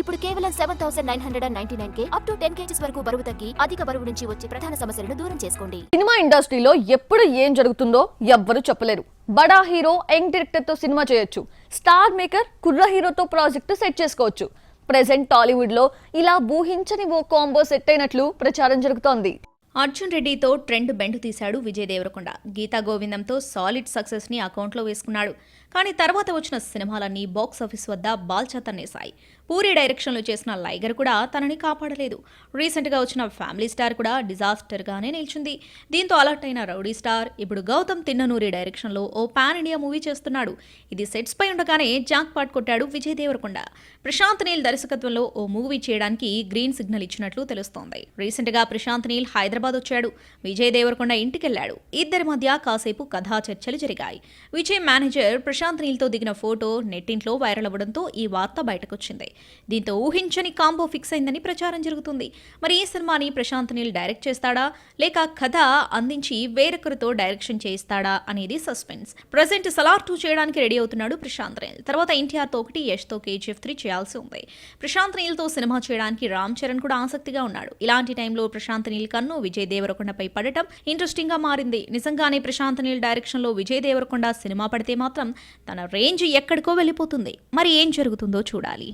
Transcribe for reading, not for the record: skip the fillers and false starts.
ఇప్పుడు కేవలం 7,999 up to 10 kgs వరకు బరువు తగ్గి అధిక బరువు నుంచి వచ్చే ప్రధాన సమస్యలను దూరం చేసుకోండి. సినిమా ఇండస్ట్రీలో ఎప్పుడు ఏం జరుగుతుందో ఎవ్వరూ చెప్పలేరు. బడా హీరో యంగ్ డైరెక్టర్ తో సినిమా చేయొచ్చు, స్టార్ మేకర్ కుర్ర హీరోతో ప్రాజెక్టు సెట్ చేసుకోవచ్చు. ప్రెజెంట్ టాలీవుడ్ లో ఇలా ఊహించని ఓ కాంబో సెట్ అయినట్లు ప్రచారం జరుగుతోంది. అర్జున్ రెడ్డితో ట్రెండ్ బెండ్ తీశాడు విజయ్ దేవరకొండ. గీతా గోవిందంతో సాలిడ్ సక్సెస్ ని అకౌంట్లో వేసుకున్నాడు. కానీ తర్వాత వచ్చిన సినిమాలన్నీ బాక్స్ ఆఫీస్ వద్ద బాల్చా తన్నేశాయి. పూరి డైరెక్షన్లో చేసిన లైగర్ కూడా తనని కాపాడలేదు. రీసెంట్గా వచ్చిన ఫ్యామిలీ స్టార్ కూడా డిజాస్టర్గానే నిలిచింది. దీంతో అలర్ట్ అయిన రౌడీ స్టార్ ఇప్పుడు గౌతమ్ తిన్ననూరి డైరెక్షన్లో ఓ పాన్ ఇండియా మూవీ చేస్తున్నాడు. ఇది సెట్స్ పై ఉండగానే జాక్ పాట్ కొట్టాడు విజయ్ దేవరకొండ. ప్రశాంత్ నీల్ దర్శకత్వంలో ఓ మూవీ చేయడానికి గ్రీన్ సిగ్నల్ ఇచ్చినట్లు తెలుస్తోంది. రీసెంట్గా ప్రశాంత్ నీల్ హైదరాబాద్ వచ్చాడు. విజయ్ దేవరకొండ ఇంటికెళ్లాడు. ఇద్దరి మధ్య కాసేపు కథా చర్చలు జరిగాయి. విజయ్ మేనేజర్ ప్రశాంత్ నీల్తో దిగిన ఫోటో నెట్టింట్లో వైరల్ అవ్వడంతో ఈ వార్త బయటకొచ్చింది. దీంతో ఊహించని కాంబో ఫిక్స్ అయిందని ప్రచారం జరుగుతుంది. మరి ఈ సినిమాని ప్రశాంత్ నీల్ డైరెక్ట్ చేస్తాడా లేక కథ అందించి వేరొకరితో డైరెక్షన్ చేయిస్తాడా అనేది సస్పెన్స్. ప్రెజెంట్ సలార్ 2 చేయడానికి రెడీ అవుతున్నాడు ప్రశాంత్ నీల్. తర్వాత ఎన్టీఆర్తో 1, యష్తో KGF 3 చేయాల్సి ఉంది. ప్రశాంత్ నీల్తో సినిమా చేయడానికి రామ్ చరణ్ కూడా ఆసక్తిగా ఉన్నాడు. ఇలాంటి టైంలో ప్రశాంత్ నీల్ కన్ను విజయ్ దేవరకొండపై పడటం ఇంట్రెస్టింగ్ గా మారింది. నిజంగానే ప్రశాంత్ నీల్ డైరెక్షన్ లో విజయ్ దేవరకొండ సినిమా పడితే మాత్రం తన రేంజ్ ఎక్కడికో వెళ్ళిపోతుంది. మరి ఏం జరుగుతుందో చూడాలి.